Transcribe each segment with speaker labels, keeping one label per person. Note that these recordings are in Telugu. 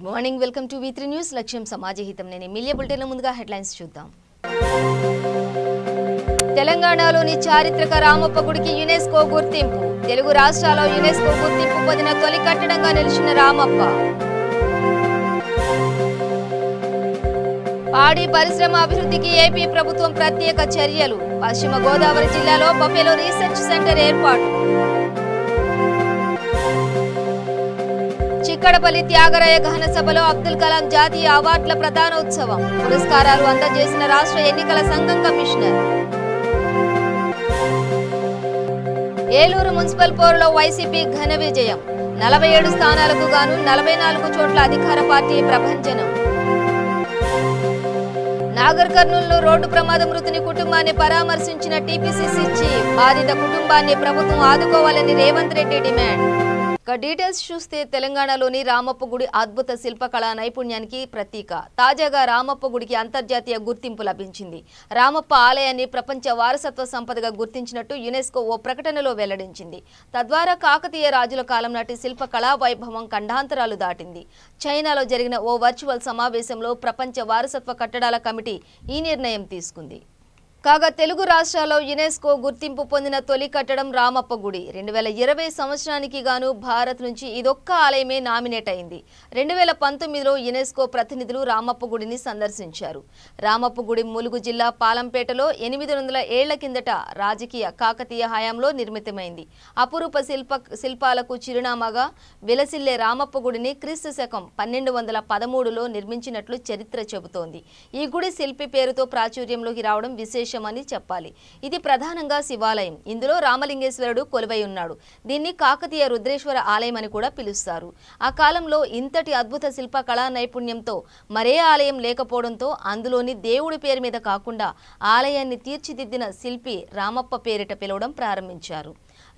Speaker 1: Morning welcome to V3 news లక్ష్యం సమాజహితం నేను మిలియా బులెటిన్ ముందుగా హెడ్లైన్స్ చూద్దాం. తెలంగాణలోని చారిత్రక రామప్ప గుడికి యునెస్కో గుర్తింపు. తెలుగు రాష్ట్రాల్లో యునెస్కో గుర్తింపు పొందిన తొలి కట్టడంగా నిలిచిన రామప్ప. పాడి పరిశ్రమ అభివృద్ధికి ఏపీ ప్రభుత్వం ప్రత్యేక చర్యలు. పశ్చిమ గోదావరి జిల్లాలో బఫెలో రీసెర్చ్ సెంటర్ ఏర్పాటు. చిక్కడపల్లి త్యాగరాయ ఘన సభలో అబ్దుల్ కలాం జాతీయ అవార్డుల ప్రదానోత్సవం. పురస్కారాలు అందజేసిన రాష్ట్ర ఎన్నికల సంఘం కమిషనర్. ఏలూరు మున్సిపల్ పోరులో వైసీపీ ఘన విజయం. 47 స్థానాలకు గాను 44 చోట్ల అధికార పార్టీ ప్రభంజనం. నాగర్ కర్నూలులో రోడ్డు ప్రమాద మృతుని కుటుంబాన్ని పరామర్శించిన టీపీసీసీ చీఫ్. బాధిత కుటుంబాన్ని ప్రభుత్వం ఆదుకోవాలని రేవంత్ రెడ్డి డిమాండ్. డీటెయిల్స్ చూస్తే తెలంగాణలోని రామప్ప గుడి అద్భుత శిల్పకళా నైపుణ్యానికి ప్రతీక. తాజాగా రామప్ప గుడికి అంతర్జాతీయ గుర్తింపు లభించింది. రామప్ప ఆలయాన్ని ప్రపంచ వారసత్వ సంపదగా గుర్తించినట్టు యునెస్కో ఓ ప్రకటనలో వెల్లడించింది. తద్వారా కాకతీయ రాజుల కాలం నాటి శిల్పకళా వైభవం ఖండాంతరాలు దాటింది. చైనాలో జరిగిన ఓ వర్చువల్ సమావేశంలో ప్రపంచ వారసత్వ కట్టడాల కమిటీ ఈ నిర్ణయం తీసుకుంది. కాగా తెలుగు రాష్ట్రాల్లో యునెస్కో గుర్తింపు పొందిన తొలి కట్టడం రామప్ప గుడి. 2020 సంవత్సరానికి గాను భారత్ నుంచి ఇదొక్క ఆలయమే నామినేట్ అయింది. 2019లో యునెస్కో ప్రతినిధులు రామప్ప గుడిని సందర్శించారు. రామప్ప గుడి ములుగు జిల్లా పాలంపేటలో 800 ఏళ్ల కిందట రాజకీయ కాకతీయ హయాంలో నిర్మితమైంది. అపురూప శిల్పాలకు చిరునామాగా విలసిల్లే రామప్ప గుడిని క్రీస్తు శకం 1213లో నిర్మించినట్లు చరిత్ర చెబుతోంది. ఈ గుడి శిల్పి పేరుతో ప్రాచుర్యంలోకి రావడం విశేషం అని చెప్పాలి. ఇది ప్రధానంగా శివాలయం. ఇందులో రామలింగేశ్వరుడు కొలువై ఉన్నాడు. దీన్ని కాకతీయ రుద్రేశ్వర ఆలయం అని కూడా పిలుస్తారు. ఆ కాలంలో ఇంతటి అద్భుత శిల్ప కళా నైపుణ్యంతో మరే ఆలయం లేకపోవడంతో అందులోని దేవుడి పేరు మీద కాకుండా ఆలయాన్ని తీర్చిదిద్దిన శిల్పి రామప్ప పేరిట పిలవడం ప్రారంభించారు.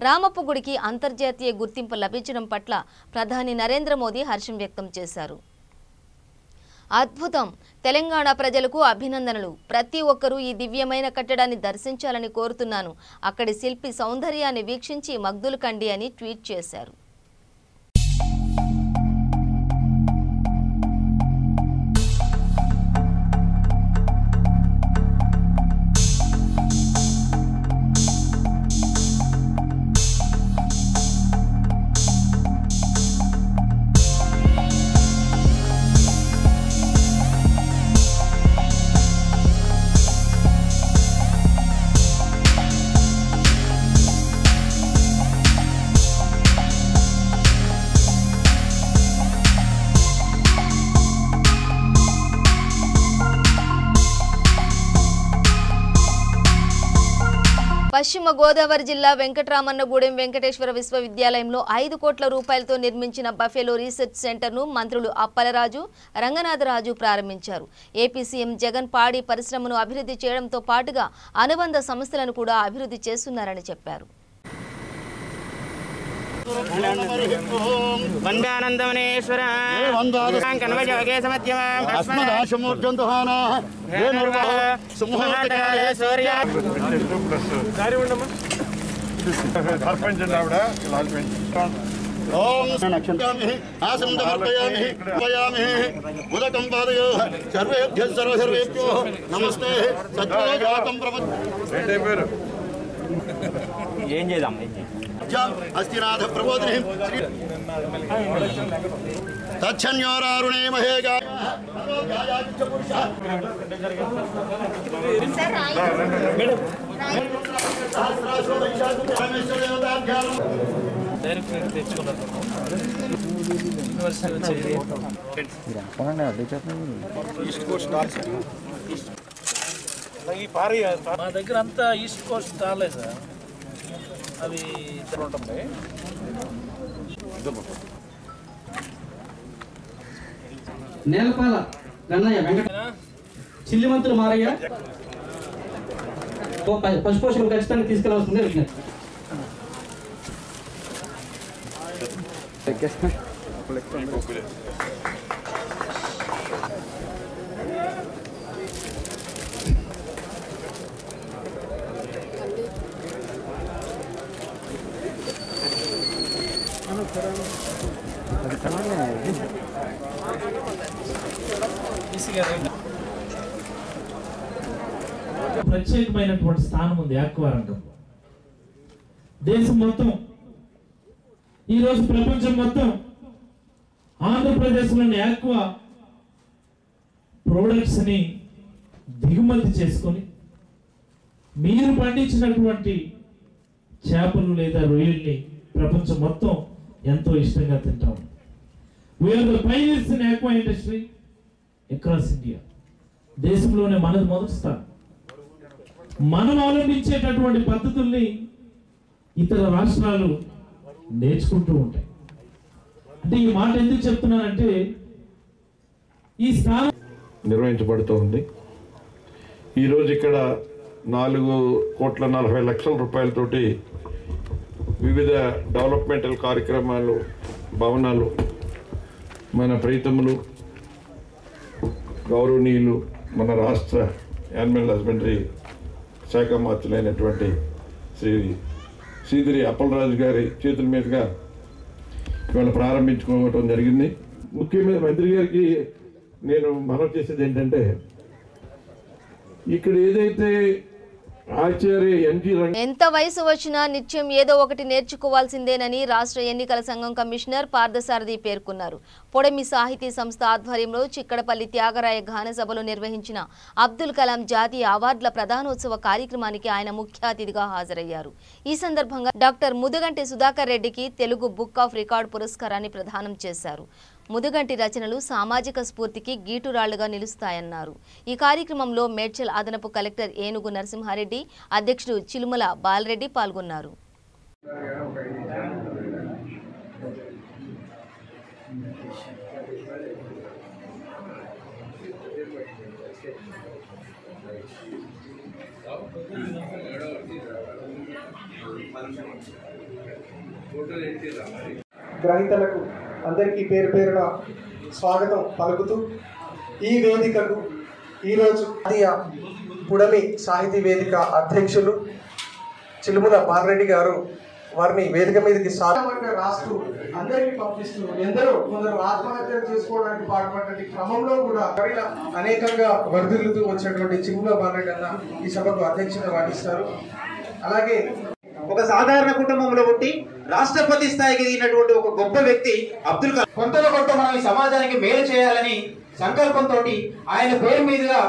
Speaker 1: రామప్ప గుడికి అంతర్జాతీయ గుర్తింపు లభించడం పట్ల ప్రధాని నరేంద్ర మోదీ హర్షం వ్యక్తం చేశారు. అద్భుతం! తెలంగాణ ప్రజలకు అభినందనలు. ప్రతి ఒక్కరూ ఈ దివ్యమైన కట్టడాన్ని దర్శించాలని కోరుతున్నాను. అక్కడి శిల్పి సౌందర్యాన్ని వీక్షించి మగ్ధులు కండి అని ట్వీట్ చేశారు. పశ్చిమ గోదావరి జిల్లా వెంకటరామన్నగూడెం వెంకటేశ్వర విశ్వవిద్యాలయంలో 5 కోట్ల రూపాయలతో నిర్మించిన బఫెలో రీసెర్చ్ సెంటర్ను మంత్రులు అప్పలరాజు, రంగనాథరాజు ప్రారంభించారు. ఏపీ సీఎం జగన్ పాడి పరిశ్రమను అభివృద్ధి చేయడంతో పాటుగా అనుబంధ సంస్థలను కూడా అభివృద్ధి చేస్తున్నారని చెప్పారు.
Speaker 2: వందానందమనేశ్వర కన్వయోగే సమత్యమాం అస్మదాశమూర్జంతుహానా సుమోహటకాలే సూర్య ఓం నక్షత్రామి ఆసందవర్తయామి ఉపయామి ఉదకం పాదయో సర్వేభ్యః సర్వసర్వేభ్యో నమస్తే సత్యోజాతం ప్రపద ఏం చేద్దాం అస్తినాథ ప్రబోధిని తచ్చన్యోరారుణే మహేగా
Speaker 3: మా దగ్గర అంతా ఈస్ట్ కోస్ట్ స్టార్లే సార్. అవి ఉంటాయి.
Speaker 4: నేలపాల గన్నయ్య వెంకట చిల్లిమంతులు మారయ్య పశుపోషకులు ఖచ్చితంగా తీసుకెళ్ళవలసిందే విజ్ఞప్తి.
Speaker 5: అది
Speaker 3: ప్రత్యేకమైనటువంటి స్థానం ఉంది ఆక్వా రంగంలో. దేశం మొత్తం, ఈరోజు ప్రపంచం మొత్తం ఆంధ్రప్రదేశ్లోని ఆక్వా ప్రొడక్ట్స్ ని దిగుమతి చేసుకొని మీరు పండించినటువంటి చేపలు లేదా రొయ్యల్ని ప్రపంచం మొత్తం ఎంతో ఇష్టంగా తింటాం. We are the pioneers in aqua industry across India. దేశంలోనే మనది మొదటి స్థానం. మనం అవలంబించేటటువంటి పద్ధతుల్ని ఇతర రాష్ట్రాలు నేర్చుకుంటూ ఉంటాయి. అంటే ఈ మాట ఎందుకు చెప్తున్నానంటే ఈ స్థానం
Speaker 5: నిర్వహించబడుతూ ఉంది. ఈరోజు ఇక్కడ 4,40,00,000 రూపాయలతోటి వివిధ డెవలప్మెంటల్ కార్యక్రమాలు, భవనాలు మన ప్రీతములు గౌరవనీయులు మన రాష్ట్ర యానిమల్ హస్బెండరీ శాఖ మంత్రులైనటువంటి శ్రీ శ్రీధరి అప్పలరాజు గారి చేతుల మీదుగా ఇవాళ ప్రారంభించుకోవటం జరిగింది. ముఖ్యమైన మంత్రి గారికి నేను మనవి చేసేది ఏంటంటే, ఇక్కడ ఏదైతే ఆచార్య ఎన్జీ
Speaker 1: ఎంత వయసు వచ్చినా నిత్యం ఏదో ఒకటి నేర్చుకోవాల్సిందేనని రాష్ట్ర ఎన్నికల సంఘం కమిషనర్ పార్థసారథి పేర్కొన్నారు. పొడమి సాహితీ సంస్థ ఆధ్వర్యంలో చిక్కడపల్లి త్యాగరాయ గాన సభలో నిర్వహించిన అబ్దుల్ కలాం జాతీయ అవార్డుల ప్రధానోత్సవ కార్యక్రమానికి ఆయన ముఖ్య అతిథిగా హాజరయ్యారు. ఈ సందర్భంగా డాక్టర్ ముదుగంటి సుధాకర్ రెడ్డికి తెలుగు బుక్ ఆఫ్ రికార్డ్ పురస్కారాన్ని ప్రదానం చేశారు. ముదుగంటి రచనలు సామాజిక స్ఫూర్తికి గీటురాళ్లుగా నిలుస్తాయన్నారు. ఈ కార్యక్రమంలో మేడ్చల్ అదనపు కలెక్టర్ ఏనుగు నరసింహారెడ్డి, అధ్యక్షుడు చిలుమల బాలరెడ్డి పాల్గొన్నారు.
Speaker 6: గ్రహీతలకు అందరికీ పేరు పేరున స్వాగతం పలుకుతూ ఈ వేదికకు ఈరోజు పుడమి సాహితీ వేదిక అధ్యక్షులు చిలుముల బాలరెడ్డి గారు వారిని వేదిక మీదకి సాధారణంగా రాస్తూ అందరికీ పంపిస్తూ ఎందరో కొందరు ఆత్మహత్యలు చేసుకోవడానికి పాటుపడే క్రమంలో కూడా అనేకంగా వర్ధిల్లుతూ వచ్చేటువంటి చిలుముల బాలరెడ్డి అన్న ఈ సభకు అధ్యక్షత వహిస్తారు. అలాగే
Speaker 7: ఒక సాధారణ కుటుంబంలో పుట్టి రాష్ట్రపతి స్థాయికి ఎదిగినటువంటి ఒక గొప్ప వ్యక్తి అబ్దుల్ కలాం. కొంతలో కొంత మనం ఈ సమాజానికి మేలు చేయాలని సంకల్పంతో ఆయన పేరు మీదుగా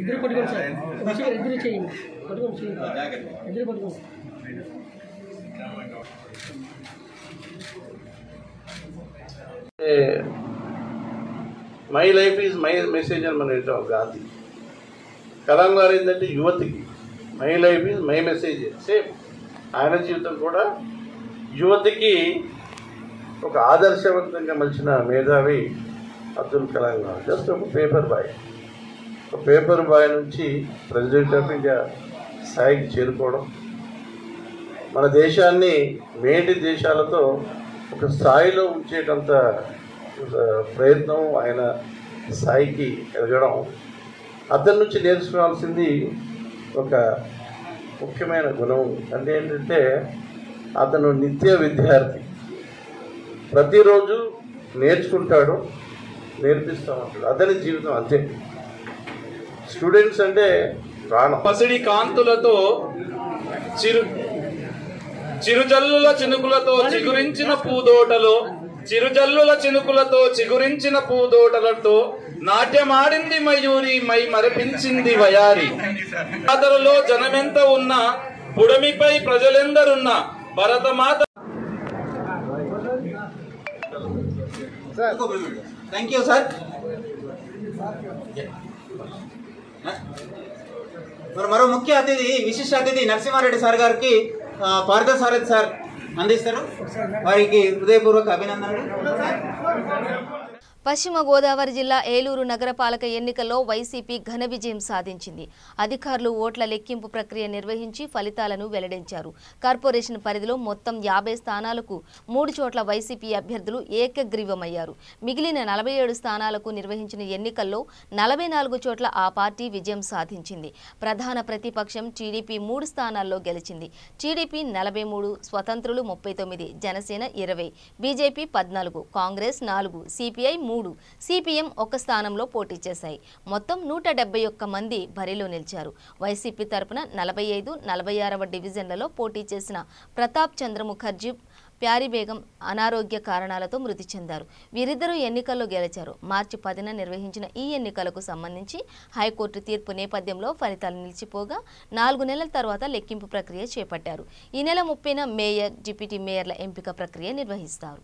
Speaker 4: ఇద్దరు పట్టుకోండి సార్, ఇద్దరు చేయండి, పట్టుకోండి, ఇద్దరు పట్టుకోండి.
Speaker 8: My life is my message అని మనం వింటాం గాంధీ. కలాం గారు ఏంటంటే యువతికి my life is my message. Same ఆయన జీవితం కూడా యువతికి ఒక ఆదర్శవంతంగా మలిచిన మేధావి అబ్దుల్ కలాం గారు. జస్ట్ ఒక పేపర్ బాయ్, ఒక పేపర్ బాయ్ నుంచి ప్రెసిడెంట్ ఆఫ్ ఇండియా స్థాయికి చేరుకోవడం, మన దేశాన్ని మేటి దేశాలతో ఒక స్థాయిలో ఉంచేటంత ప్రయత్నం, ఆయన స్థాయికి ఎదగడం, అతని నుంచి నేర్చుకోవాల్సింది ఒక ముఖ్యమైన గుణం అంటే ఏంటంటే అతను నిత్య విద్యార్థి. ప్రతిరోజు నేర్చుకుంటాడు, నేర్పిస్తూ ఉంటాడు. అతని జీవితం అంతే. స్టూడెంట్స్ అంటే ప్రాణం.
Speaker 9: పసిడి కాంతులతో చిరుజల్లుల చినుకులతో చిగురించిన పూదోటలో, చిరుజల్లుల చినుకులతో చిగురించిన పూదోటలతో నాట్యమాడింది మయూరి, మై మరపించింది వయారి. జాతరలో జనమెంత ఉన్నా, పుడమిపై ప్రజలెందరున్నా, భరతమాత.
Speaker 7: Thank you sir. మరో ముఖ్య అతిథి, విశిష్ట అతిథి నరసింహారెడ్డి సార్ గారికి పార్థసారథి సార్ అందిస్తారు. వారికి హృదయపూర్వక అభినందనలు.
Speaker 1: పశ్చిమ గోదావరి జిల్లా ఏలూరు నగరపాలక ఎన్నికల్లో వైసీపీ ఘన విజయం సాధించింది. అధికారులు ఓట్ల లెక్కింపు ప్రక్రియ నిర్వహించి ఫలితాలను వెల్లడించారు. కార్పొరేషన్ పరిధిలో మొత్తం 50 స్థానాలకు 3 చోట్ల వైసీపీ అభ్యర్థులు ఏకగ్రీవమయ్యారు. మిగిలిన 47 స్థానాలకు నిర్వహించిన ఎన్నికల్లో 44 చోట్ల ఆ పార్టీ విజయం సాధించింది. ప్రధాన ప్రతిపక్షం టీడీపీ 3 స్థానాల్లో గెలిచింది. TDP 43, స్వతంత్రులు 39, Janasena 20, BJP 14, Congress 4, CPI 3, CPM 1 స్థానంలో పోటీ చేశాయి. మొత్తం 171 మంది బరిలో నిలిచారు. వైసీపీ తరపున 45, 46వ డివిజన్లలో పోటీ చేసిన ప్రతాప్ చంద్ర ముఖర్జీ, ప్యారీ బేగం అనారోగ్య కారణాలతో మృతి చెందారు. వీరిద్దరూ ఎన్నికల్లో గెలిచారు. మార్చి 10న నిర్వహించిన ఈ ఎన్నికలకు సంబంధించి హైకోర్టు తీర్పు నేపథ్యంలో ఫలితాలు నిలిచిపోగా 4 నెలల తర్వాత లెక్కింపు ప్రక్రియ చేపట్టారు. ఈ నెల 30న మేయర్, డిప్యూటీ మేయర్ల ఎంపిక ప్రక్రియ నిర్వహిస్తారు.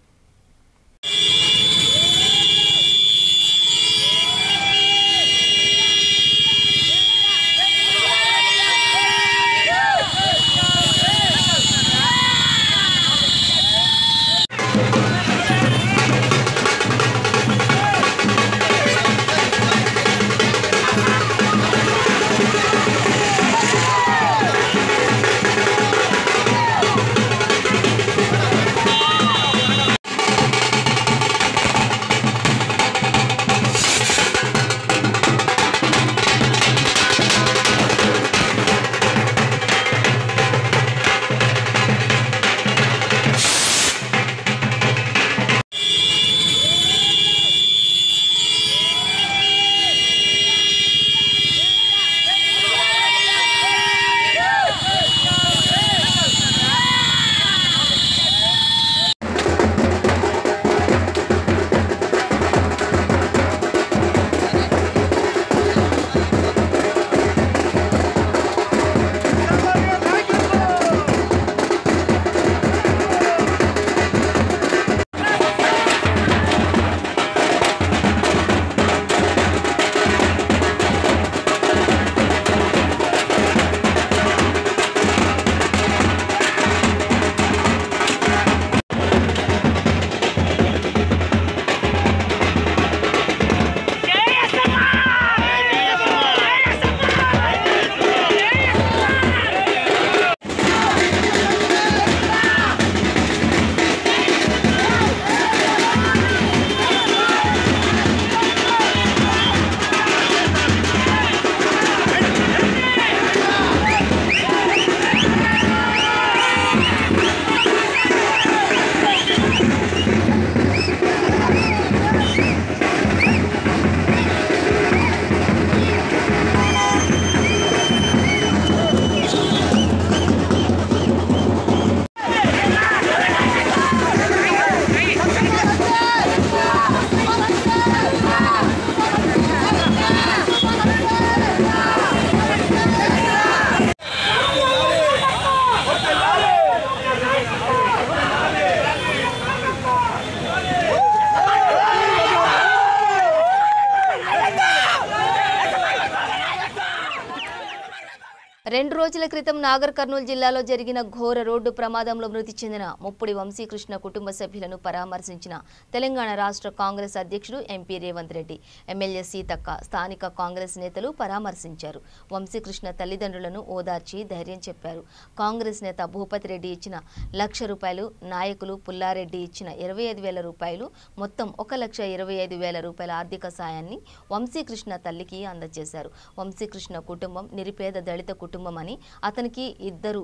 Speaker 1: రెండు రోజుల క్రితం నాగర్ కర్నూలు జిల్లాలో జరిగిన ఘోర రోడ్డు ప్రమాదంలో మృతి చెందిన ముప్పుడి వంశీకృష్ణ కుటుంబ సభ్యులను పరామర్శించిన తెలంగాణ రాష్ట్ర కాంగ్రెస్ అధ్యక్షుడు ఎంపీ రేవంత్ రెడ్డి, ఎమ్మెల్యే సీతక్క, స్థానిక కాంగ్రెస్ నేతలు పరామర్శించారు. వంశీకృష్ణ తల్లిదండ్రులను ఓదార్చి ధైర్యం చెప్పారు. కాంగ్రెస్ నేత భూపతి రెడ్డి ఇచ్చిన ₹1,00,000, నాయకులు పుల్లారెడ్డి ఇచ్చిన ₹25,000, మొత్తం ₹1,25,000 ఆర్థిక సాయాన్ని వంశీకృష్ణ తల్లికి అందజేశారు. వంశీకృష్ణ కుటుంబం నిరుపేద దళిత కుటుంబం అని, అతనికి 2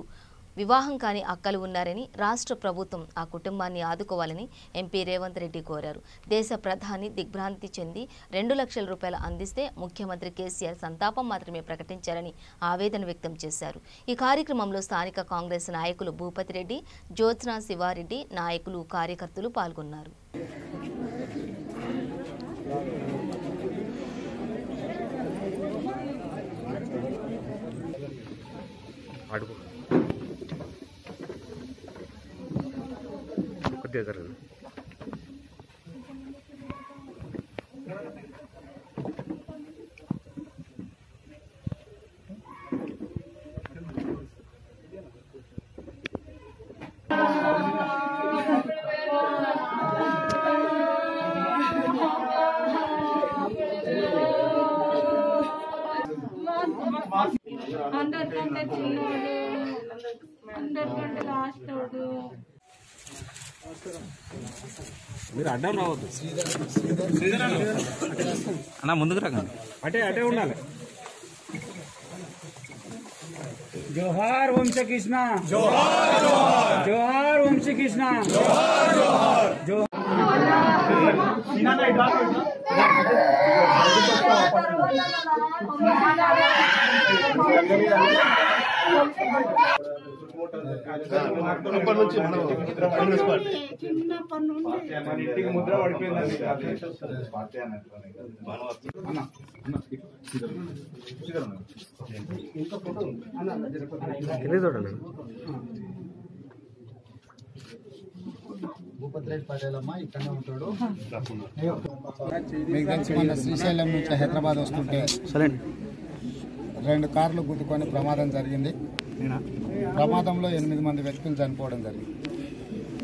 Speaker 1: వివాహం కాని అక్కలు ఉన్నారని, రాష్ట్ర ప్రభుత్వం ఆ కుటుంబాన్ని ఆదుకోవాలని ఎంపీ రేవంత్ రెడ్డి కోరారు. దేశ ప్రధాని దిగ్భ్రాంతి చెంది ₹2,00,000 అందిస్తే ముఖ్యమంత్రి కేసీఆర్ సంతాపం మాత్రమే ప్రకటించారని ఆవేదన వ్యక్తం చేశారు. ఈ కార్యక్రమంలో స్థానిక కాంగ్రెస్ నాయకులు భూపతి రెడ్డి, జ్యోత్స్నా శివారెడ్డి, నాయకులు, కార్యకర్తలు పాల్గొన్నారు.
Speaker 10: అందరికంటే చిన్నోడు, అందరికంటే లాస్ట్ వాడు.
Speaker 11: మీరు అడ్డం రావద్దు అన్న, ముందుకు రాకండి, అటే ఉండాలి.
Speaker 12: జోహార్ వంశీ కృష్ణ, జోహార్ జోహార్ వంశీ కృష్ణ, జోహార్ జోహార్ జోహార్.
Speaker 10: ఇంటికి ముద్ర పడిపోయిందండి.
Speaker 13: భూపతిరెడ్డి పటేలమ్మ ఇక్కడనే ఉంటాడు. మీకు తెలిసి మన శ్రీశైలం నుంచి హైదరాబాద్ వస్తుంటే 2 కార్లు గుద్దుకొని ప్రమాదం జరిగింది. ప్రమాదంలో 8 మంది వ్యక్తులు చనిపోవడం జరిగింది.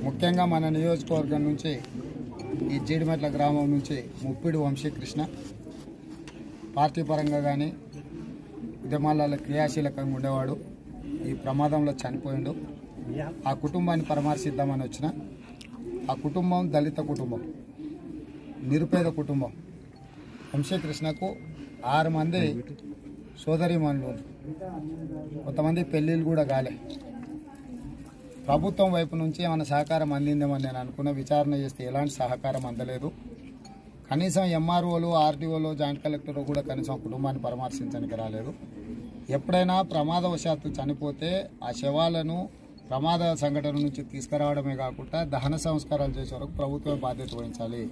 Speaker 13: ముఖ్యంగా మన నియోజకవర్గం నుంచి ఈ జీడిమెట్ల గ్రామం నుంచి ముప్పిడి వంశీకృష్ణ పార్టీ పరంగా కానీ ఉద్యమాలలో క్రియాశీలకంగా ఉండేవాడు. ఈ ప్రమాదంలో చనిపోయిండు. ఆ కుటుంబాన్ని పరామర్శిద్దామని వచ్చిన ఆ కుటుంబం దళిత కుటుంబం, నిరుపేద కుటుంబం. వంశీకృష్ణకు 6 మంది సోదరీమణులు, కొంతమంది పెళ్ళిళ్ళు కూడా కాలే. ప్రభుత్వం వైపు నుంచి ఏమైనా సహకారం అందిందేమని నేను అనుకున్న. విచారణ చేస్తే ఎలాంటి సహకారం అందలేదు. కనీసం ఎంఆర్ఓలు, ఆర్టీఓలు, జాయింట్ కలెక్టర్ కూడా కనీసం కుటుంబాన్ని పరామర్శించడానికి రాలేదు. ఎప్పుడైనా ప్రమాదవశాత్తు చనిపోతే ఆ శవాలను ప్రమాద సంఘటన నుంచి తీసుకురావడమే కాకుండా దహన సంస్కారాలు చేసే వరకు ప్రభుత్వమే బాధ్యత వహించాలి.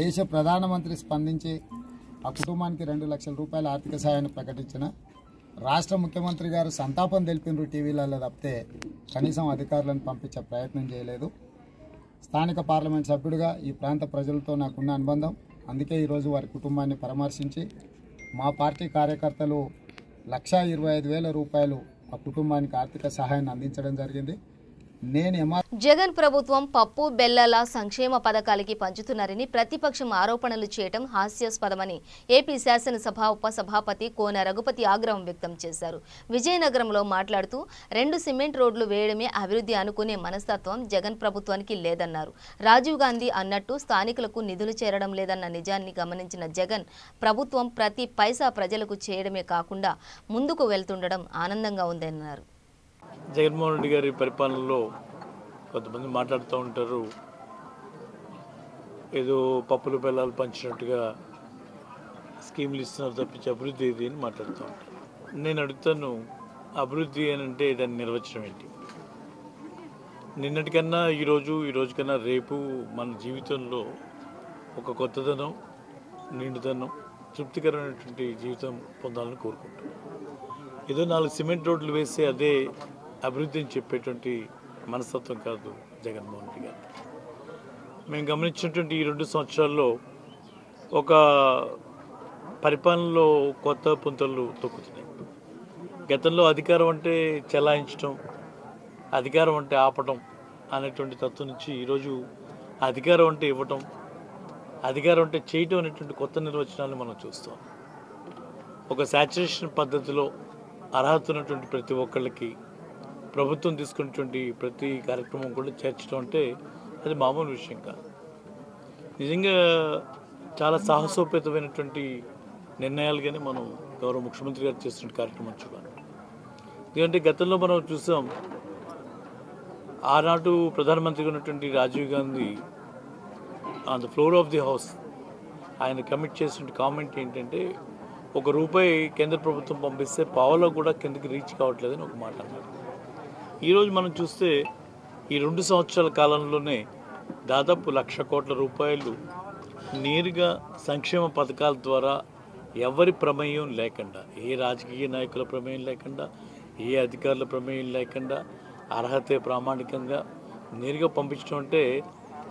Speaker 13: దేశ ప్రధానమంత్రి స్పందించి ఆ కుటుంబానికి 2 లక్షల రూపాయల ఆర్థిక సహాయాన్ని ప్రకటించిన రాష్ట్ర ముఖ్యమంత్రి గారు సంతాపం తెలిపినరు టీవీలలో తప్పితే కనీసం అధికారులను పంపించే ప్రయత్నం చేయలేదు. స్థానిక పార్లమెంట్ సభ్యుడిగా ఈ ప్రాంత ప్రజలతో నాకున్న అనుబంధం, అందుకే ఈరోజు వారి కుటుంబాన్ని పరామర్శించి మా పార్టీ కార్యకర్తలు 1,25,000 రూపాయలు ఆ కుటుంబానికి ఆర్థిక సహాయాన్ని అందించడం జరిగింది.
Speaker 1: జగన్ ప్రభుత్వం పప్పు బెల్లాల సంక్షేమ పథకాలకి పంచుతున్నారని ప్రతిపక్షం ఆరోపణలు చేయడం హాస్యాస్పదమని ఏపీ శాసనసభ ఉపసభాపతి కోన రఘుపతి ఆగ్రహం వ్యక్తం చేశారు. విజయనగరంలో మాట్లాడుతూ 2 సిమెంట్ రోడ్లు వేయడమే అభివృద్ధి అనుకునే మనస్తత్వం జగన్ ప్రభుత్వానికి లేదన్నారు. రాజీవ్ గాంధీ అన్నట్టు స్థానికులకు నిధులు చేరడం లేదన్న నిజాన్ని గమనించిన జగన్ ప్రభుత్వం ప్రతి పైసా ప్రజలకు చేయడమే కాకుండా ముందుకు వెళ్తుండడం ఆనందంగా ఉందన్నారు.
Speaker 3: జగన్మోహన్ రెడ్డి గారి పరిపాలనలో కొంతమంది మాట్లాడుతూ ఉంటారు, ఏదో పప్పులు బెల్లాలు పంచినట్టుగా స్కీములు ఇస్తున్నారు తప్పించి అభివృద్ధి ఏది అని మాట్లాడుతూ ఉంటారు. నేను అడుగుతాను, అభివృద్ధి అని అంటే దాని నిర్వచనం ఏంటి? నిన్నటికన్నా ఈ రోజు కన్నా రేపు మన జీవితంలో ఒక కొత్తదనం, నిండుదనం, తృప్తికరమైనటువంటి జీవితం పొందాలని కోరుకుంటాం. ఏదో 4 సిమెంట్ రోడ్లు వేస్తే అదే అభివృద్ధి అని చెప్పేటువంటి మనస్తత్వం కాదు జగన్మోహన్ రెడ్డి గారు. మేము గమనించినటువంటి ఈ 2 సంవత్సరాల్లో ఒక పరిపాలనలో కొత్త పుంతలు తొక్కుతున్నాయి. గతంలో అధికారం అంటే చెలాయించడం, అధికారం అంటే ఆపటం అనేటువంటి తత్వం నుంచి ఈరోజు అధికారం అంటే ఇవ్వటం, అధికారం అంటే చేయటం అనేటువంటి కొత్త నిర్వచనాలను మనం చూస్తాం. ఒక సాచురేషన్ పద్ధతిలో అర్హత ఉన్నటువంటి ప్రతి ఒక్కళ్ళకి ప్రభుత్వం తీసుకున్నటువంటి ప్రతి కార్యక్రమం కూడా చేర్చడం అంటే అది మామూలు విషయం కాదు. నిజంగా చాలా సాహసోపేతమైనటువంటి నిర్ణయాలుగానే మనం గౌరవ ముఖ్యమంత్రి గారు చేస్తున్న కార్యక్రమం చూడాలి. ఎందుకంటే గతంలో మనం చూసాం, ఆనాడు ప్రధానమంత్రిగా ఉన్నటువంటి Rajiv Gandhi on the floor of the house ఆయన కమిట్ చేసిన కామెంట్ ఏంటంటే, ₹1 కేంద్ర ప్రభుత్వం పంపిస్తే పావులో కూడా కిందకి రీచ్ కావట్లేదని ఒక మాట అన్నారు. ఈరోజు మనం చూస్తే ఈ 2 సంవత్సరాల కాలంలోనే దాదాపు ₹1,00,000 కోట్ల నేరుగా సంక్షేమ పథకాల ద్వారా ఎవరి ప్రమేయం లేకుండా, ఏ రాజకీయ నాయకుల ప్రమేయం లేకుండా, ఏ అధికారుల ప్రమేయం లేకుండా అర్హతే ప్రామాణికంగా నేరుగా పంపించడం అంటే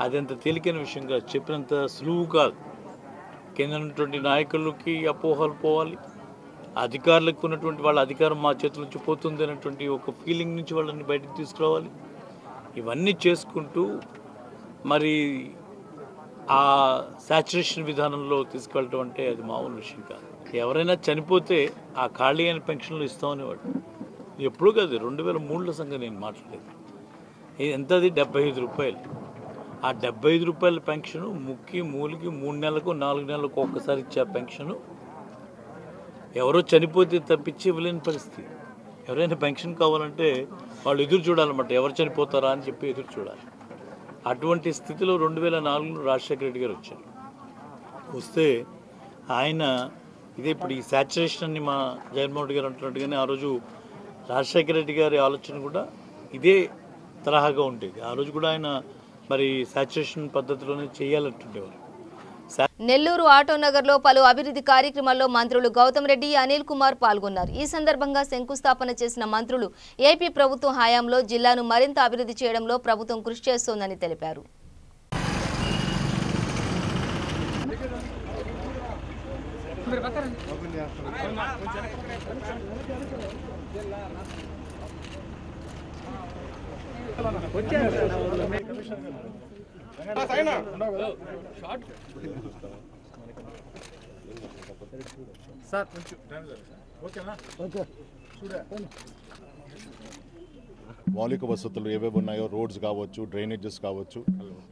Speaker 3: అది అంత తేలికైన విషయంగా చెప్పినంత సులువు కాదు. కేంద్రం ఉన్నటువంటి నాయకులకి అపోహలు పోవాలి, అధికారులకు ఉన్నటువంటి వాళ్ళ అధికారం మా చేతుల నుంచి పోతుంది అనేటువంటి ఒక ఫీలింగ్ నుంచి వాళ్ళని బయటకు తీసుకురావాలి. ఇవన్నీ చేసుకుంటూ మరి ఆ సాచురేషన్ విధానంలో తీసుకెళ్ళటం అంటే అది మామూలు విషయం కాదు. ఎవరైనా చనిపోతే ఆ ఖాళీ అయిన పెన్షన్లు ఇస్తామనేవాడు. ఎప్పుడు కాదు 2003లో సంగతి నేను మాట్లాడేది. ఎంతది 75 రూపాయలు. ఆ 75 రూపాయల పెన్షను మూలికి 3 నెలలకు 4 నెలలకు ఒక్కసారి ఇచ్చే పెన్షను ఎవరో చనిపోతే తప్పించి ఇవ్వలేని పరిస్థితి. ఎవరైనా పెన్షన్ కావాలంటే వాళ్ళు ఎదురు చూడాలన్నమాట, ఎవరు చనిపోతారా అని చెప్పి ఎదురు చూడాలి. అటువంటి స్థితిలో 2004లో రాజశేఖర రెడ్డి గారు వచ్చారు. వస్తే ఆయన ఇదే ఇప్పుడు ఈ శాచురేషన్ అని మా జగన్మోహన్ రెడ్డి గారు అంటున్నట్టుగానే ఆ రోజు రాజశేఖర రెడ్డి గారి ఆలోచన కూడా ఇదే తరహాగా ఉండేది. ఆ రోజు కూడా ఆయన మరి శాచురేషన్ పద్ధతిలోనే చేయాలంటుండేవారు.
Speaker 1: నెల్లూరు ఆటోనగర్లో పలు అభివృద్ధి కార్యక్రమాల్లో మంత్రులు గౌతమ్ రెడ్డి, అనిల్ కుమార్ పాల్గొన్నారు. ఈ సందర్భంగా శంకుస్థాపన చేసిన మంత్రులు ఏపీ ప్రభుత్వం హయాంలో జిల్లాను మరింత అభివృద్ధి చేయడంలో ప్రభుత్వం కృషి చేస్తోందని తెలిపారు.
Speaker 14: మౌలిక వసతులు ఏవేవి ఉన్నాయో, రోడ్స్ కావచ్చు, డ్రైనేజెస్ కావచ్చు,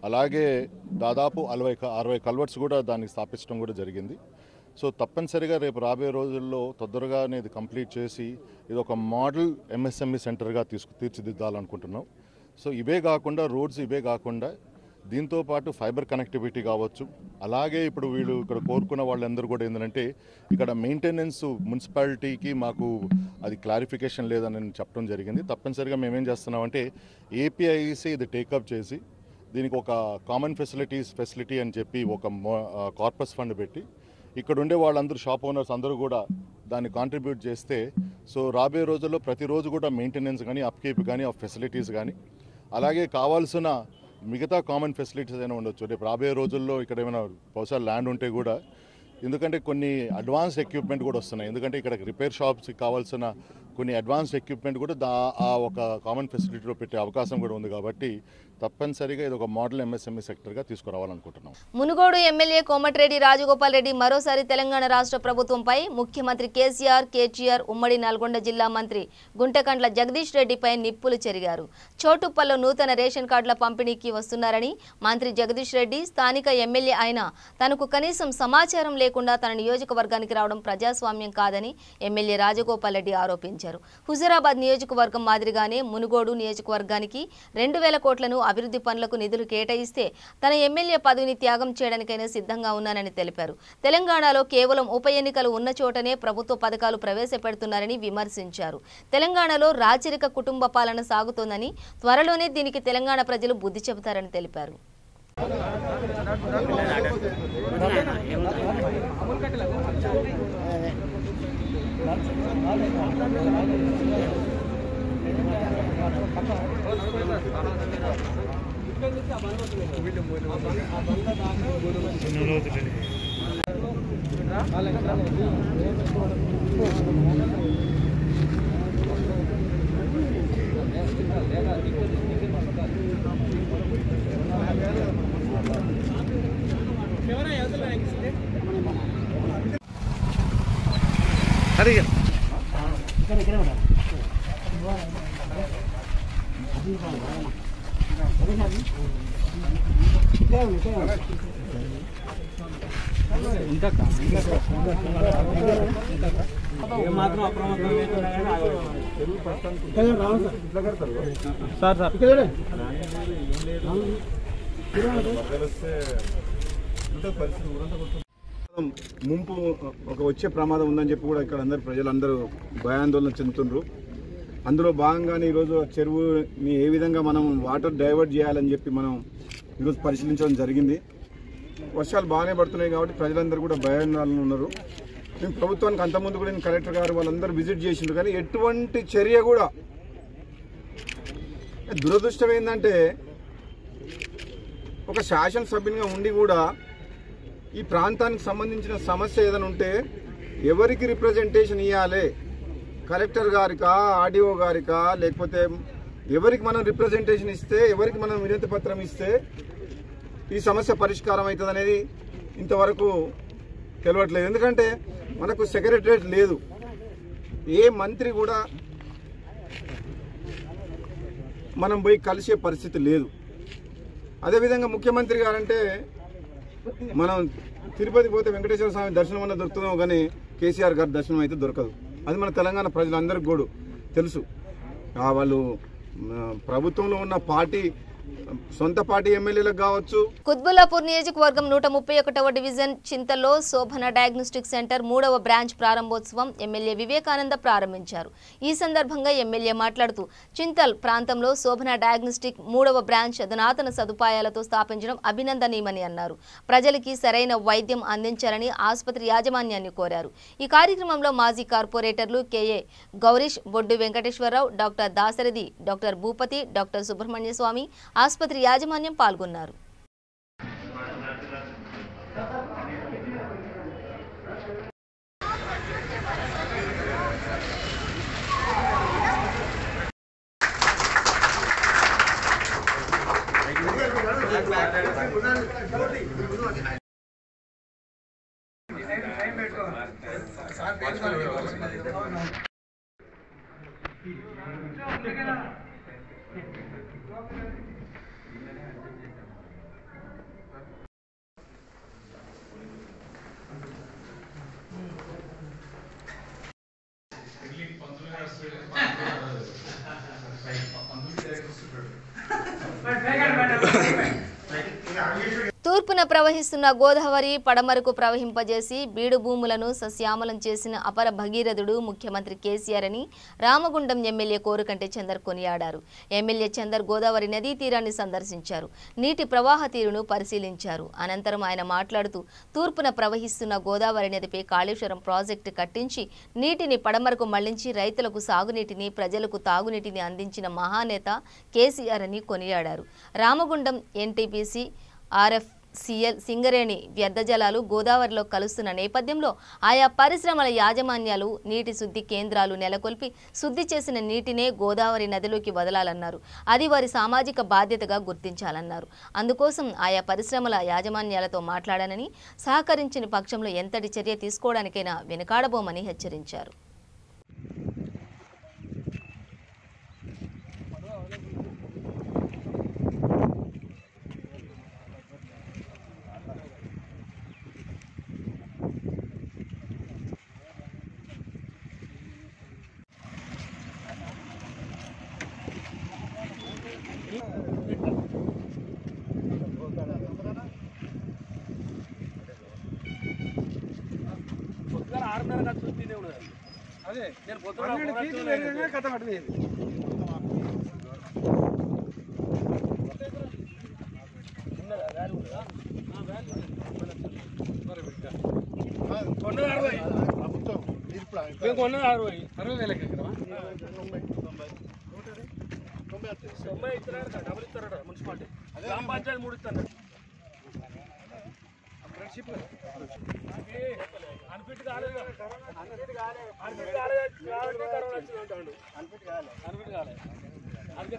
Speaker 14: అలాగే దాదాపు 60 కల్వర్ట్స్ కూడా దానికి స్థాపించడం కూడా జరిగింది. సో తప్పనిసరిగా రేపు రాబోయే రోజుల్లో తొందరగానే ఇది కంప్లీట్ చేసి ఇది ఒక మోడల్ ఎంఎస్ఎంఈ సెంటర్గా తీర్చిదిద్దాలనుకుంటున్నాం. సో ఇవే కాకుండా రోడ్స్ ఇవే కాకుండా దీంతోపాటు ఫైబర్ కనెక్టివిటీ కావచ్చు, అలాగే ఇప్పుడు వీళ్ళు ఇక్కడ కోరుకున్న వాళ్ళందరూ కూడా ఏంటంటే ఇక్కడ మెయింటెనెన్స్ మున్సిపాలిటీకి మాకు అది క్లారిఫికేషన్ లేదని చెప్పడం జరిగింది. తప్పనిసరిగా మేమేం చేస్తున్నామంటే ఏపీఐసి ఇది టేకప్ చేసి దీనికి ఒక కామన్ ఫెసిలిటీ అని చెప్పి ఒక కార్పస్ ఫండ్ పెట్టి ఇక్కడ ఉండే వాళ్ళందరూ షాప్ ఓనర్స్ అందరూ కూడా దాన్ని కాంట్రిబ్యూట్ చేస్తే సో రాబోయే రోజుల్లో ప్రతిరోజు కూడా మెయింటెనెన్స్ కానీ అప్కీప్ కానీ ఆ ఫెసిలిటీస్ కానీ అలాగే కావాల్సిన మిగతా కామన్ ఫెసిలిటీస్ అయినా ఉండొచ్చు. రేపు రాబోయే రోజుల్లో ఇక్కడ ఏమైనా బహుశా ల్యాండ్ ఉంటే కూడా, ఎందుకంటే కొన్ని అడ్వాన్స్డ్ ఎక్విప్మెంట్ కూడా వస్తున్నాయి. ఎందుకంటే ఇక్కడ రిపేర్ షాప్స్కి కావాల్సిన కొన్ని అడ్వాన్స్డ్ ఎక్విప్మెంట్ కూడా ఆ ఒక కామన్ ఫెసిలిటీలో పెట్టే అవకాశం కూడా ఉంది. కాబట్టి తప్పనిసరిగా ఇది ఒక మోడల్ ఎంఎస్ఎంఈ సెక్టర్గా తీసుకురావాలనుకుంటున్నాం.
Speaker 1: మునుగోడు ఎమ్మెల్యే కోమటిరెడ్డి రాజగోపాల్ రెడ్డి మరోసారి తెలంగాణ రాష్ట్ర ప్రభుత్వంపై ముఖ్యమంత్రి కేసీఆర్, ఉమ్మడి నల్గొండ జిల్లా మంత్రి గుంటకండ్ల జగదీష్ రెడ్డిపై నిప్పులు చెరిగారు. చోటుప్పల్లో నూతన రేషన్ కార్డుల పంపిణీకి వస్తున్నారని మంత్రి జగదీష్ రెడ్డి స్థానిక ఎమ్మెల్యే అయినా తనకు కనీసం సమాచారం లేకుండా తన నియోజకవర్గానికి రావడం ప్రజాస్వామ్యం కాదని ఎమ్మెల్యే రాజగోపాల్ రెడ్డి ఆరోపించారు. హుజూరాబాద్ నియోజకవర్గం మాదిరిగానే మునుగోడు నియోజకవర్గానికి 2,000 కోట్లను అభివృద్ధి పనులకు నిధులు కేటాయిస్తే తన ఎమ్మెల్యే పదవిని త్యాగం చేయడానికైనా సిద్ధంగా ఉన్నానని తెలిపారు. తెలంగాణలో కేవలం ఉప ఎన్నికలు ఉన్న చోటనే ప్రభుత్వ పథకాలు ప్రవేశపెడుతున్నారని విమర్శించారు. తెలంగాణలో రాచరిక కుటుంబ పాలన సాగుతోందని, త్వరలోనే దీనికి తెలంగాణ ప్రజలు బుద్ధి చెబుతారని తెలిపారు.
Speaker 15: ముంపు ఒక వచ్చే ప్రమాదం ఉందని చెప్పి కూడా ఇక్కడ ప్రజలందరూ భయాందోళన చెందుతున్నారు. అందులో భాగంగానే ఈరోజు చెరువుని ఏ విధంగా మనం వాటర్ డైవర్ట్ చేయాలని చెప్పి మనం ఈరోజు పరిశీలించడం జరిగింది. వర్షాలు బాగానే పడుతున్నాయి కాబట్టి ప్రజలందరూ కూడా భయాందోళన ఉన్నారు. మేము ప్రభుత్వానికి అంతకుముందు కూడా కలెక్టర్ గారు వాళ్ళందరూ విజిట్ చేసిండ్రు, కానీ ఎటువంటి చర్య కూడా. దురదృష్టం ఏంటంటే ఒక శాసనసభ్యునిగా ఉండి కూడా ఈ ప్రాంతానికి సంబంధించిన సమస్య ఏదైనా ఉంటే ఎవరికి రిప్రజెంటేషన్ ఇవ్వాలి, కలెక్టర్ గారికా, ఆర్డీఓ గారికా, లేకపోతే ఎవరికి మనం రిప్రజెంటేషన్ ఇస్తే, ఎవరికి మనం వినతి పత్రం ఇస్తే ఈ సమస్య పరిష్కారం అవుతుంది అనేది ఇంతవరకు తెలియట్లేదు. ఎందుకంటే మనకు సెక్రటరేట్ లేదు. ఏ మంత్రి కూడా మనం పోయి కలిసే పరిస్థితి లేదు. అదేవిధంగా ముఖ్యమంత్రి గారంటే మనం తిరుపతి పోతే వెంకటేశ్వర స్వామి దర్శనం అన్న దొరుకుతుందో కానీ కేసీఆర్ గారి దర్శనం అయితే దొరకదు. అది మన తెలంగాణ ప్రజలందరికీ కూడా తెలుసు. వాళ్ళు ప్రభుత్వంలో ఉన్న పార్టీ సొంత పార్టీ ఎమ్మెల్యేలకు కావచ్చు.
Speaker 1: కుత్బుల్లాపూర్ నియోజకవర్గం 131వ డివిజన్ చింతలో శోభన డయాగ్నోస్టిక్ సెంటర్ 3వ బ్రాంచ్ ప్రారంభోత్సవం ఎమ్మెల్యే వివేకానంద ప్రారంభించారు. ఈ సందర్భంగా ఎమ్మెల్యే మాట్లాడుతూ చింతల్ ప్రాంతంలో శోభన డయాగ్నోస్టిక్ 3వ బ్రాంచ్ అధునాతన సదుపాయాలతో స్థాపించడం అభినందనీయమని అన్నారు. ప్రజలకి సరైన వైద్యం అందించాలని ఆసుపత్రి యాజమాన్యాన్ని కోరారు. ఈ కార్యక్రమంలో మాజీ కార్పొరేటర్లు KA Gourish, Boddu Venkateswararao, doctor Dasarathi, doctor Bhupathi, doctor Subrahmanya Swamy, ఆసుపత్రి యాజమాన్యం పాల్గొన్నారు. తూర్పున ప్రవహిస్తున్న గోదావరి పడమరకు ప్రవహింపజేసి బీడు భూములను సస్యామలం చేసిన అపర భగీరథుడు ముఖ్యమంత్రి కేసీఆర్ అని రామగుండం ఎమ్మెల్యే కోరుకంటి చందర్ కొనియాడారు. ఎమ్మెల్యే చందర్ గోదావరి నదీ తీరాన్ని సందర్శించారు. నీటి ప్రవాహ తీరును పరిశీలించారు. అనంతరం ఆయన మాట్లాడుతూ తూర్పున ప్రవహిస్తున్న గోదావరి నదిపై కాళేశ్వరం ప్రాజెక్టు కట్టించి నీటిని పడమరకు మళ్లించి రైతులకు సాగునీటిని, ప్రజలకు తాగునీటిని అందించిన మహానేత కేసీఆర్ అని కొనియాడారు. రామగుండం ఎన్టీపీసీ ఆర్ఎఫ్సిఎల్ సింగరేణి వ్యర్థ జలాలు గోదావరిలో కలుస్తున్న నేపథ్యంలో ఆయా పరిశ్రమల యాజమాన్యాలు నీటి శుద్ధి కేంద్రాలు నెలకొల్పి శుద్ధి చేసిన నీటినే గోదావరి నదిలోకి వదలాలన్నారు. అది వారి సామాజిక బాధ్యతగా గుర్తించాలన్నారు. అందుకోసం ఆయా పరిశ్రమల యాజమాన్యాలతో మాట్లాడానని, సహకరించిన పక్షంలో ఎంతటి చర్య తీసుకోవడానికైనా వెనుకాడబోమని హెచ్చరించారు.
Speaker 12: అదే నేను పొద్దున్న కథ పట్టింది. తొంభై ఇస్తున్నాడు, డబుల్ ఇస్తారట మున్సిపాలిటీ, గ్రామ పంచాయతీ 3 ఇస్తాను. ఫ్రెండ్షిప్ అన్ఫిట్ కాలేదు, అన్ఫిట్ కాలేదు అందుకే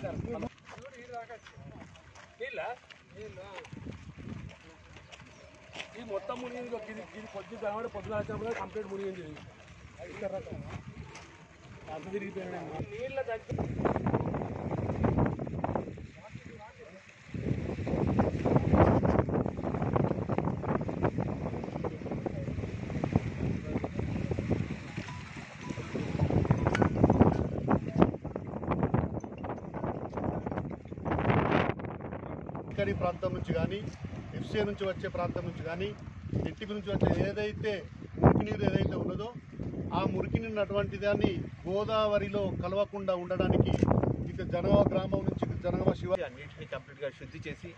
Speaker 12: ఈ మొత్తం మునిగింది. ఇది కొద్దిగా కనబడి పొద్దున వచ్చినప్పుడు కంప్లీట్ మునిగింది. అంత తిరిగిపోయినా నీళ్ళ దగ్గర
Speaker 2: ప్రాంతం నుంచి కానీ, ఎఫ్సీ నుంచి వచ్చే ప్రాంతం నుంచి కానీ, ఎట్టిపి నుంచి వచ్చే ఏదైతే మురికి నీరు ఏదైతే ఉన్నదో ఆ మురికి నీరు అటువంటి దాన్ని గోదావరిలో కలవకుండా ఉండడానికి ఇక జనగామ గ్రామం నుంచి జనగామ శివ
Speaker 16: నీటిని కంప్లీట్గా శుద్ధి చేసి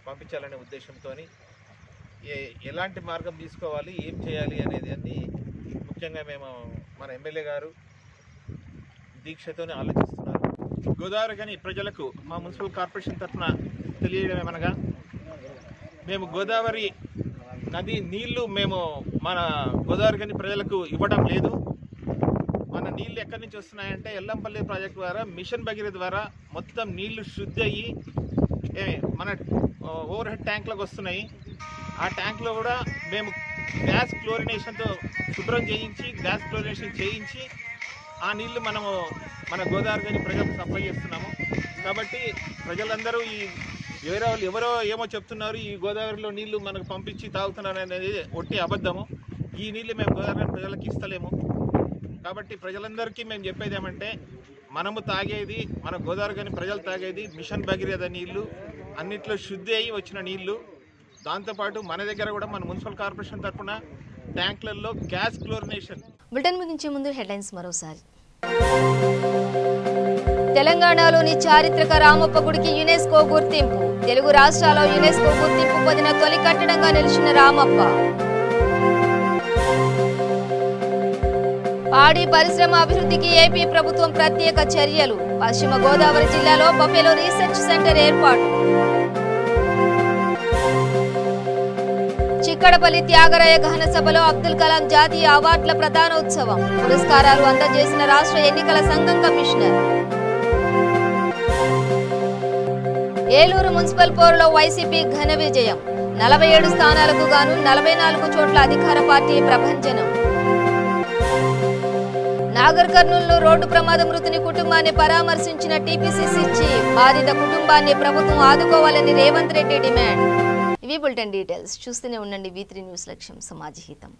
Speaker 16: పంపించాలనే ఉద్దేశంతో ఎలాంటి మార్గం తీసుకోవాలి, ఏం చేయాలి అనేది అన్ని ముఖ్యంగా మేము మన ఎమ్మెల్యే గారు దీక్షతోనే ఆలోచిస్తున్నారు. గోదావరి కానీ ప్రజలకు మా మున్సిపల్ కార్పొరేషన్ తరఫున తెలియడం ఏమనగా, మేము గోదావరి నది నీళ్లు మేము మన గోదావరి కానీ ప్రజలకు ఇవ్వడం లేదు. మన నీళ్లు ఎక్కడి నుంచి వస్తున్నాయంటే ఎల్లంపల్లి ప్రాజెక్టు ద్వారా, మిషన్ భగీరథ ద్వారా మొత్తం నీళ్లు శుద్ధి అయ్యి మన ఓవర్ హెడ్ ట్యాంక్లకు వస్తున్నాయి. ఆ ట్యాంక్లో కూడా మేము గ్యాస్ క్లోరినేషన్తో శుభ్రం చేయించి, గ్యాస్ క్లోరినేషన్ చేయించి ఆ నీళ్లు మనము మన గోదావరి గని ప్రజలకు సప్లై చేస్తున్నాము. కాబట్టి ప్రజలందరూ ఈ వేరే వాళ్ళు ఎవరో ఏమో చెప్తున్నారు, ఈ గోదావరిలో నీళ్లు మనకు పంపించి తాగుతున్నారు అనేది ఒట్టి అబద్ధము. ఈ నీళ్లు మేము గోదావరి ప్రజలకు ఇస్తలేము. కాబట్టి ప్రజలందరికీ మేము చెప్పేది ఏమంటే, మనము తాగేది, మన గోదావరి గని ప్రజలు తాగేది మిషన్ భగీరథ నీళ్లు, అన్నిట్లో శుద్ధి అయ్యి వచ్చిన నీళ్లు. దాంతోపాటు మన దగ్గర కూడా మన మున్సిపల్ కార్పొరేషన్ తరఫున ట్యాంకులలో గ్యాస్ క్లోరినేషన్.
Speaker 1: బులెటిన్ ముగించే ముందు హెడ్లైన్స్ మరోసారి. తెలంగాణలోని చారిత్రక రామప్ప గుడికి యునెస్కో గుర్తింపు. తెలుగు రాష్ట్రాల్లో యునెస్కో గుర్తింపు పొందిన తొలి కట్టడంగా నిలిచిన రామప్ప. పాడి పరిశ్రమ అభివృద్ధికి ఏపీ ప్రభుత్వం ప్రత్యేక చర్యలు. పశ్చిమ గోదావరి జిల్లాలో బఫెలో రీసెర్చ్ సెంటర్ ఏర్పాటు. చిక్కడపల్లి త్యాగరాయ గహన సభలో అబ్దుల్ కలాం జాతీయ అవార్డుల ప్రధానోత్సవం. పురస్కారాలు అందజేసిన రాష్ట్ర ఎన్నికల సంఘం కమిషనర్. ఏలూరు మున్సిపల్ పోరులో వైసీపీ ఘన విజయం. 47 స్థానాలకు గాను 44 చోట్ల అధికార పార్టీ ప్రభంజనం. నాగర్ కర్నూలులో రోడ్డు ప్రమాద మృతుని కుటుంబాన్ని పరామర్శించిన టీపీసీసీ చీఫ్. బాధిత కుటుంబాన్ని ప్రభుత్వం ఆదుకోవాలని రేవంత్ రెడ్డి డిమాండ్. ఇవి బులెటిన్ డీటెయిల్స్. చూస్తూనే ఉండండి V3 న్యూస్, లక్ష్యం సమాజ హితం.